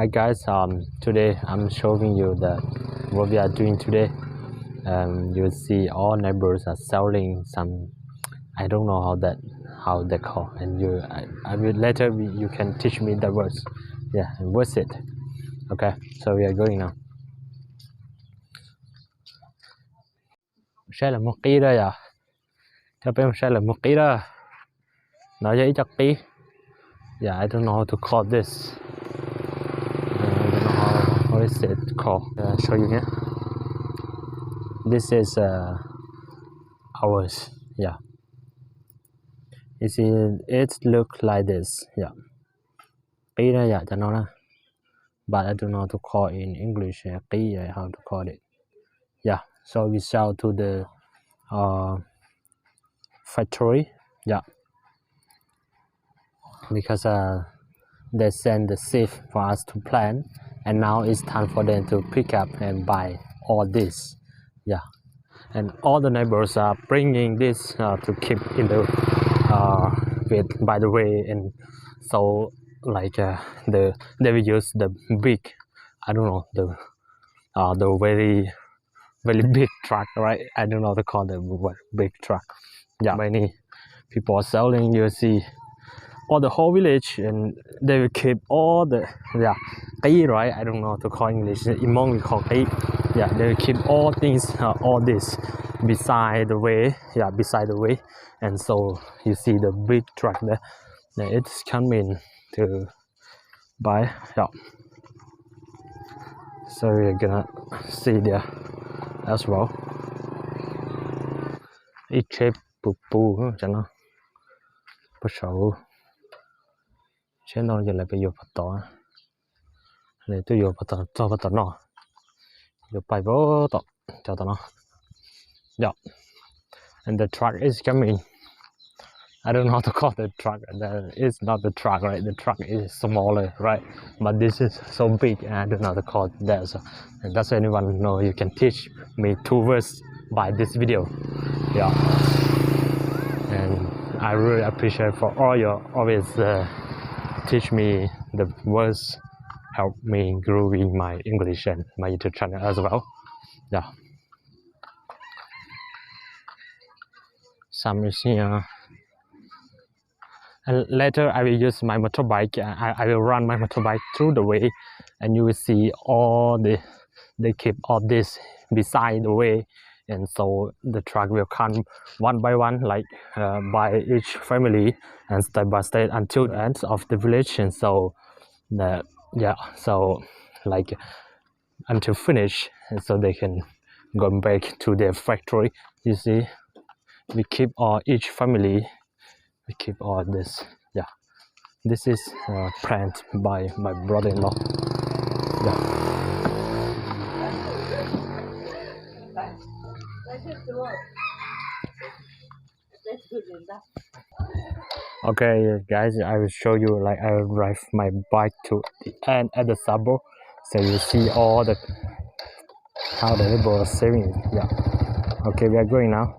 Hi guys, today I'm showing you what we are doing today. You see all neighbors are selling some, I don't know how they call, and I will later you can teach me the words. Yeah, and what's it? Okay, so we are going now. Sẽ là một ký đây à? Cho em sẽ là một ký đó. Nói giấy chắc tí. Yeah, I don't know how to call this. I don't know how is it called. I'll show you here. This is ours. Yeah. You see, it look like this. Yeah. Ký đó dạ cho nó đó. But I don't know how to call it in English. Ký how to call it. Yeah. So we sell to the factory. Yeah. Because they send the seed for us to plant, and now it's time for them to pick up and buy all this. Yeah. And all the neighbors are bringing this to keep in the by the way, and so like they will use the big, I don't know, the very big truck, right? I don't know how to call the big truck. Yeah, many people are selling. You see all the whole village, and they will keep all the ký, right? I don't know how to call English. In Hmong we call ký. Yeah, they will keep all things, all this beside the way. Yeah, beside the way. And so you see the big truck there. It's coming to buy. Yeah. So we're gonna see there as well. Ntxiv pu cho nó bớt sầu. Chứ nó giờ lại bị vô bắt tỏ. Để tôi vô bắt tỏ cho bắt tỏ nó. Vô bài vô tỏ cho tỏ nó. Yeah. And the truck is coming. I don't know how to call the truck. It's not the truck, right? The truck is smaller, right? But this is so big, and I don't know how to call that. So, and that's anyone know, you can teach me 2 words by this video. Yeah. And I really appreciate for all your always teach me the words, help me growing my English and my YouTube channel as well. Yeah. Some is here. And later I will use my motorbike. I will run my motorbike through the way, and you will see all they keep all this beside the way, and so the truck will come one by one, like by each family, and step by step until the end of the village. And so so like until finish, and so they can go back to their factory. You see, we keep each family. We keep all this. Yeah, this is planted by my brother-in-law. Yeah. Okay guys, I will show you, like I will drive my bike to the end at the suburb, so you see all the how the people are saving it. Yeah. Okay, we are going now.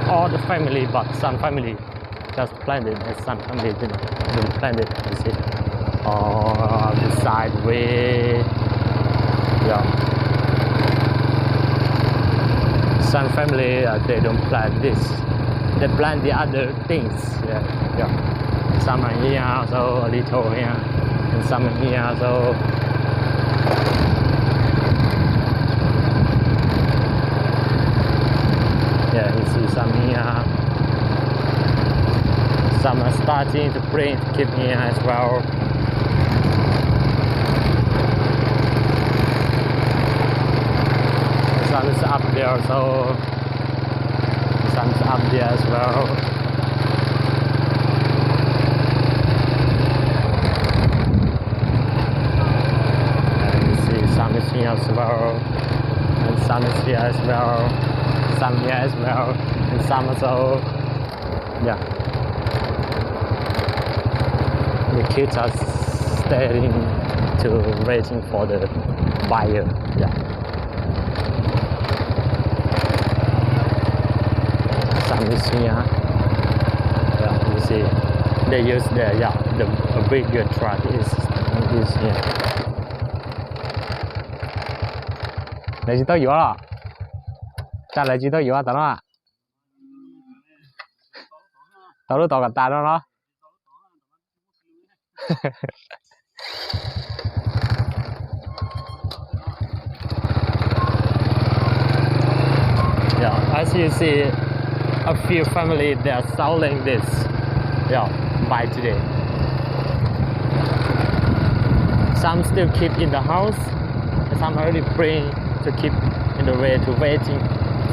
All the family, but some family just planted, and some family didn't plant it. You see, the side way. Yeah. Some family they don't plant this. They plant the other things. Yeah. Some are here, so a little here, and some are here, so. Yeah, you see some here. Some are starting to print, keep here as well. Some is up there, so some is up there as well. And you see some is here as well, and some is here as well. Some here as well, and some also, yeah. kids are staying to waiting for the buyer. Yeah. Some is here. Yeah, you see, they use the bigger truck is here. Lấy tao vô à? Ta lấy tao vô à tao nó à? Tao lúc tao gặp ta đó nó. Yeah, as you see, a few families they are selling this. Yeah, by today. Some still keep in the house, and some already bring to keep in the way to waiting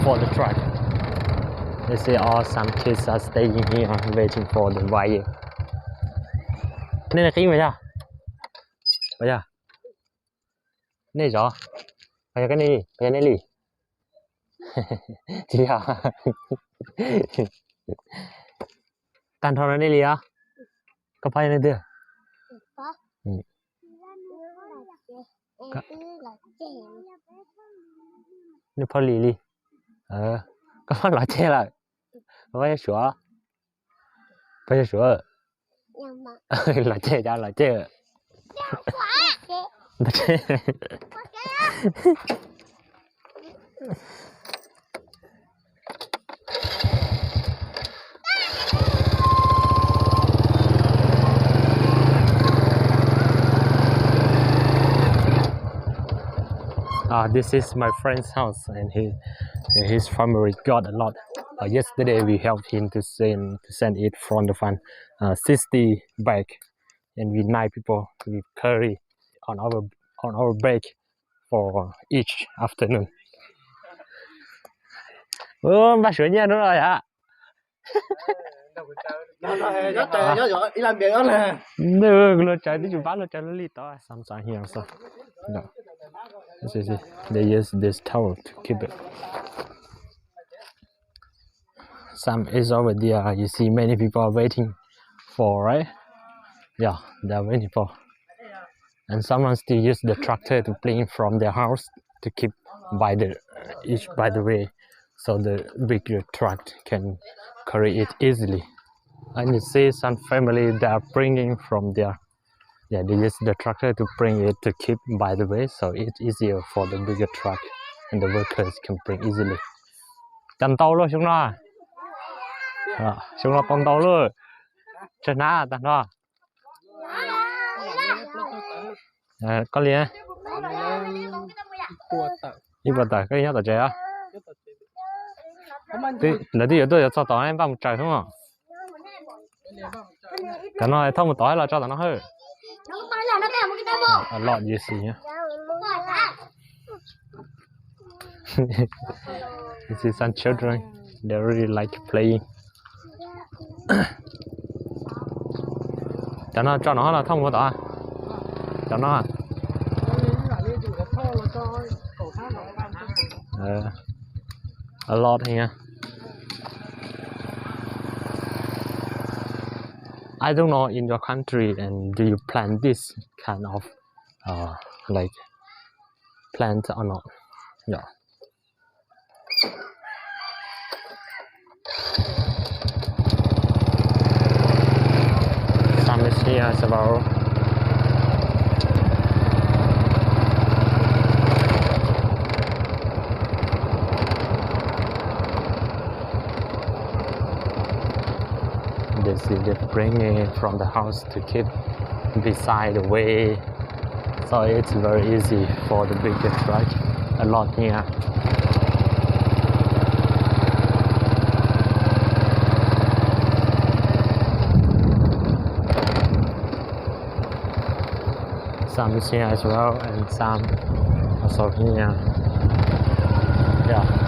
for the truck. You see, all some kids are staying here waiting for the buyer. Nên là khi mà ra, bây giờ, này rõ, bây giờ cái này, bây giờ này lì, chị à, tan thọ này lì à, có phải này chưa? Nó phải lì lì, có phải loại chè là, có phải sữa, phải sữa. Là chè cho là chè. This is my friend's house, and his family got a lot. Yesterday we helped him to send it from the fund, 60 bag, and we 9 people we carry on our break for each afternoon. Bà sửa nha đúng rồi ạ. Nó đi làm việc đó nè. Nó chạy đi chụp nó chạy nó lì to. Sometimes here also. No. See, they use this towel to keep it. Some is over there. You see, many people are waiting for, right? Yeah, they're waiting for. And someone still use the tractor to bring from their house to keep by the way, so the bigger truck can carry it easily. And you see some family that are bringing from their, they use the tractor to bring it to keep by the way, so it's easier for the bigger truck and the workers can bring easily. Tầm tàu luôn chúng nó. Chúng nó tầm tàu luôn. Trên ná tầm đó. Có liền. Đi vào tờ cái nhớ tờ trẻ á. Là đi ở tôi cho tỏ em bao một trời đúng không? Cái nó thông một tỏi là cho tao nó hơi. A lot you see here. You see some children, they really like playing. Cho nó là thông một tỏi. Cho nó. A lot here. I don't know in your country, and do you plant this kind of like plant or not? Yeah. Some is here as well. They bring it from the house to keep beside the way, so it's very easy for the bigger truck. A lot here. Some is here as well, and some also here. Yeah.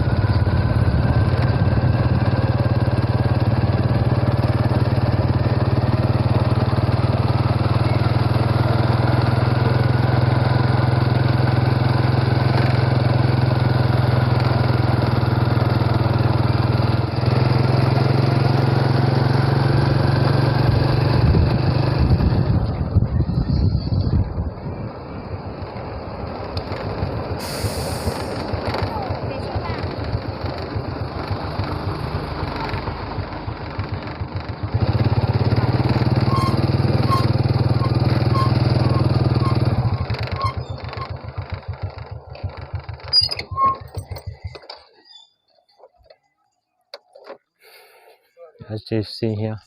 you see here,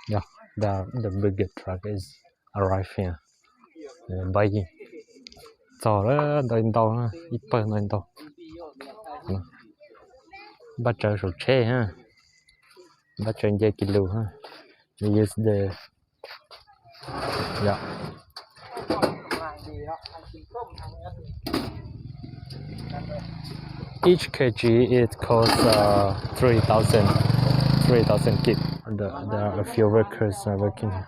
yeah, the bigger truck is arrived here. Buying. So đó đền tàu ha, ít hơn đền tàu. Bắt chờ sụt xe ha, bắt chờ dây kilo ha. We use the yeah. Each kg it costs 3,000 kip. There are a few workers working here.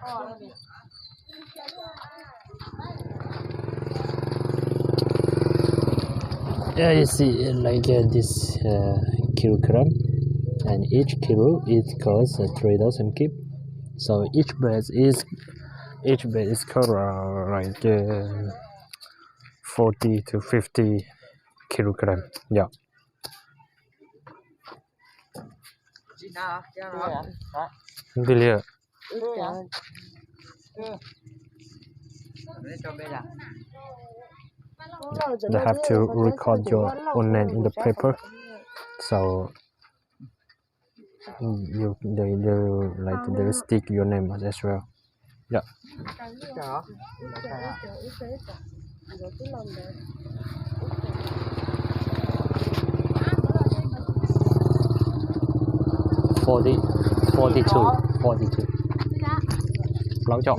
Yeah, you see like this kilogram, and each kilo it costs 3,000 kip. So each bed is cost like 40 to 50 kilogram. Yeah. Biliyor. They have to record your own name in the paper, so they will stick your name as well. Yeah. Forty two. Lẩu chó.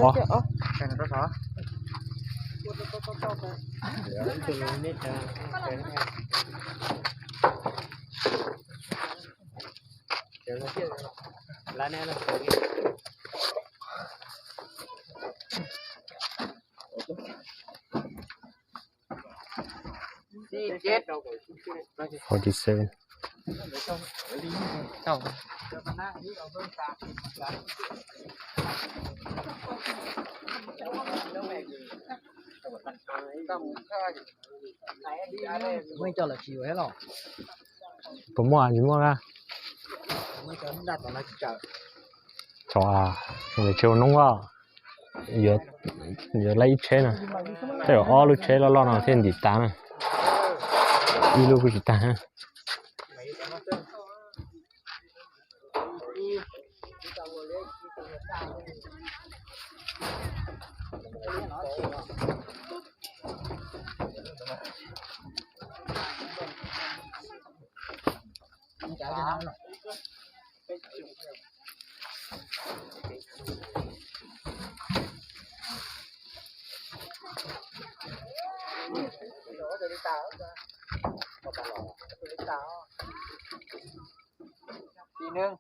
$47. Mới cho là chiều hết rồi. Cũng mua gì mua ra? Mới cho nó đặt vào là chợ. Chó người chiều nóng quá. Giờ lấy chế nè. Thế ở all lúc chế lo nào thêm đi ta nè. Đi lúc cái gì ta ha. Đi nương.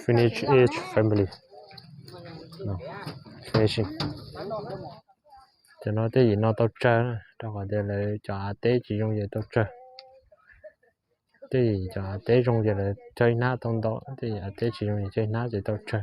Finish each family. No. Finishing. Cho nó tới gì nó tốt trơn, đâu có để lại cho tế chỉ dùng gì tốt trơn. Thì cho tế dùng gì là chơi ná tông đó, thì tế chỉ dùng gì chơi ná gì tốt trơn.